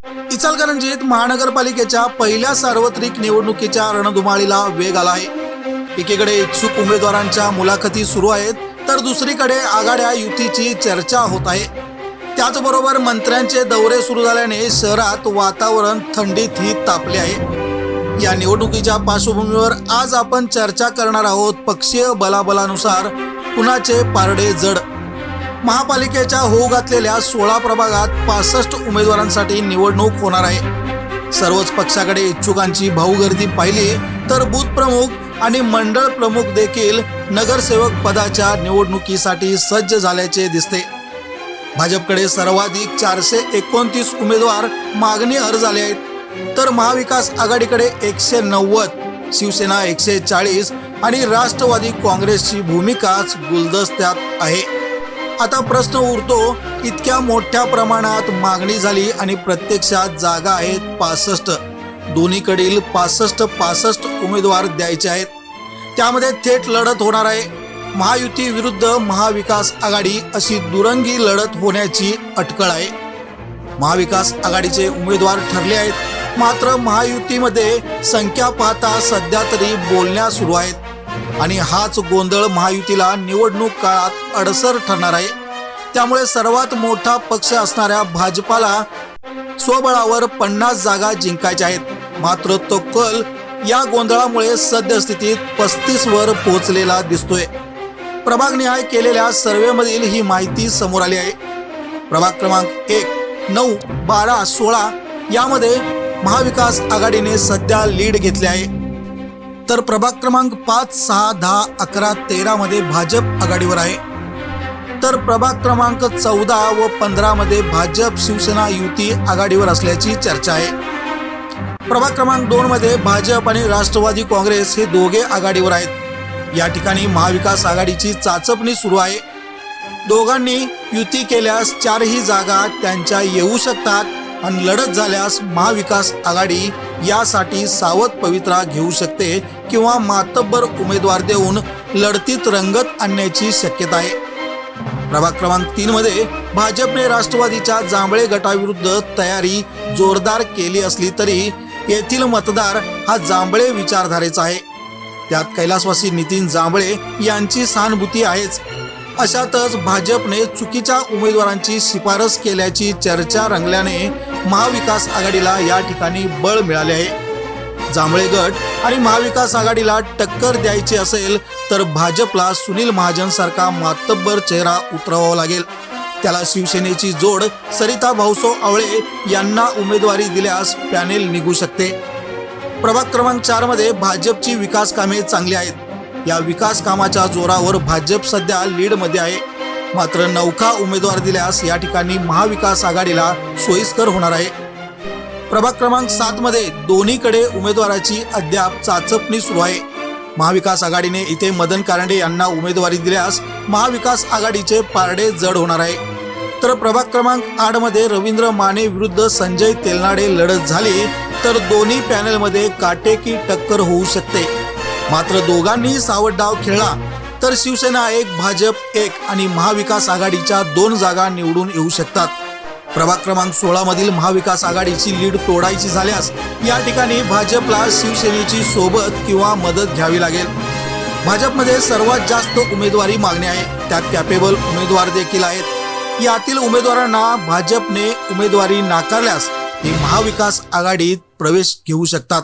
इचलकरंजीत महानगरपालिकेच्या पहिल्या सार्वत्रिक निवडणुकीच्या रणधुमाळीला वेग आला आहे। एकीकडे इच्छुक उमेदवारांच्या मुलाखती सुरू आहेत, तर दुसरीकडे आघाड्या युतीची चर्चा होत आहे। त्याचबरोबर मंत्र्यांचे दौरे सुरू झाल्याने शहरात वातावरण थंडीतही तापले आहे। या निवडणुकीच्या पार्श्वभूमीवर आज आपण चर्चा करणार आहोत पक्षीय बलाबलानुसार कुणाचे पारडे जड। महापालिकेच्या होऊ घातलेल्या 16 प्रभागात 65 उमेदवारांसाठी निवडणूक होणार आहे। सर्वच पक्षाकडे इच्छुकांची भाऊगर्दी पाहिली तर बूथ प्रमुख आणि मंडळ प्रमुख देखील नगरसेवक पदाच्या निवडणुकीसाठी सज्ज झाल्याचे दिसते। भाजपकडे सर्वाधिक 429 उमेदवार मागणी अर्ज आले आहेत, तर महाविकास आघाडीकडे 190, शिवसेना 140 आणि राष्ट्रवादी काँग्रेसची भूमिकाच गुलदस्त्यात आहे। आता प्रश्न उरतो, इतक्या मोठ्या प्रमाणात मागणी झाली आणि प्रत्यक्षात जागा आहेत 65, दोन्हीकडील 65 उमेदवार द्यायचे आहेत। त्यामध्ये थेट लढत होणार आहे। महायुती विरुद्ध महाविकास आघाडी अशी दुरंगी लढत होण्याची अटकळ आहे। महाविकास आघाडीचे उमेदवार ठरले आहेत, मात्र महायुतीमध्ये संख्या पाहता सध्या तरी बोलण्या सुरू आहेत आणि हाच गोंधळ महायुतीला निवडणूक काळात अडसर ठरणार आहे। त्यामुळे सर्वात मोठा पक्ष असणाऱ्या भाजपाला स्वबळावर 50 जागा जिंकायच्या आहेत, मात्र तो कल या गोंधळामुळे सद्यस्थितीत 35 वर पोहोचलेला दिसतोय। प्रभागनिहाय केलेल्या सर्व्हेमधील ही माहिती समोर आली आहे। प्रभाग क्रमांक 1, 9, 12, 16 यामध्ये महाविकास आघाडीने सध्या लीड घेतले आहे, तर प्रभाग क्रमांक 5, 6, 10, 11, 13 मध्ये भाजप आघाडीवर आहे, तर प्रभाग क्रमांक 14 व 15 मध्ये भाजप शिवसेना युती आघाडीवर असल्याची चर्चा आहे। प्रभाग क्रमांक 2 मध्ये भाजप आणि राष्ट्रवादी काँग्रेस हे दोघे आघाडीवर आहेत। या ठिकाणी महाविकास आघाडीची चाचपणी सुरू आहे। दोघांनी युती केल्यास 4ही जागा त्यांच्या येऊ शकतात आणि लढत झाल्यास महाविकास आघाडी यासाठी सावध पवित्रा घेऊ शकते किंवा मातब्बर उमेदवार देऊन लढतीत रंगत आणण्याची शक्यता आहे। प्रभाग क्रमांक 3 मध्ये भाजपने राष्ट्रवादीच्या जांभळे गटाविरुद्ध तयारी जोरदार केली असली तरी येथील मतदार हा जांभळे विचारधारेचा आहे। त्यात कैलासवासी नितीन जांभळे यांची सहानुभूती आहेच। अशातच भाजपने चुकीच्या उमेदवारांची शिफारस केल्याची चर्चा रंगल्याने महाविकास आघाडीला या ठिकाणी बळ मिळाले आहे। जांभळे गट आणि महाविकास आघाडीला टक्कर द्यायची असेल तर भाजपला सुनील महाजन सारखा मातब्बर चेहरा उतरवावा लागेल। त्याला शिवसेनेची जोड सरिता भाऊसो आवळे यांना उमेदवारी दिल्यास पॅनेल निघू शकते। प्रभाग क्रमांक 4 मध्ये भाजपची विकास कामे चांगली आहेत। या विकास कामाच्या जोरावर भाजप सध्या लीड मध्ये आहे, मात्र नवखा उमेदवार दिल्यास या ठिकाणी महाविकास आघाडीला सोयीस्कर होणार आहे। प्रभाग क्रमांक 7 मध्ये दोन्हीकडे उमेदवाराची अद्याप चाचपणी सुरू आहे। महाविकास आघाडीने इथे मदन कारंडे यांना उमेदवारी दिल्यास महाविकास आघाडीचे पारडे जड होणार आहे, तर प्रभाग क्रमांक 8 मध्ये रवींद्र माने विरुद्ध संजय तेलनाडे लढत झाली तर दोन्ही पॅनलमध्ये काटेकी टक्कर होऊ शकते। मात्र दोघांनी सावध डाव खेळला तर शिवसेना 1, भाजप 1 आणि महाविकास आघाडीच्या 2 जागा निवडून येऊ शकतात। प्रभाग क्रमांक 16 मधील महाविकास आघाडीची लीड तोडायची झाल्यास या ठिकाणी भाजपला शिवसेनेची सोबत किंवा मदत घ्यावी लागेल। भाजपमध्ये सर्वात जास्त उमेदवारी मागणी आहे, त्यात कॅपेबल उमेदवार देखील आहेत। यातील उमेदवारांना भाजपने उमेदवारी नाकारल्यास ते महाविकास आघाडीत प्रवेश घेऊ शकतात।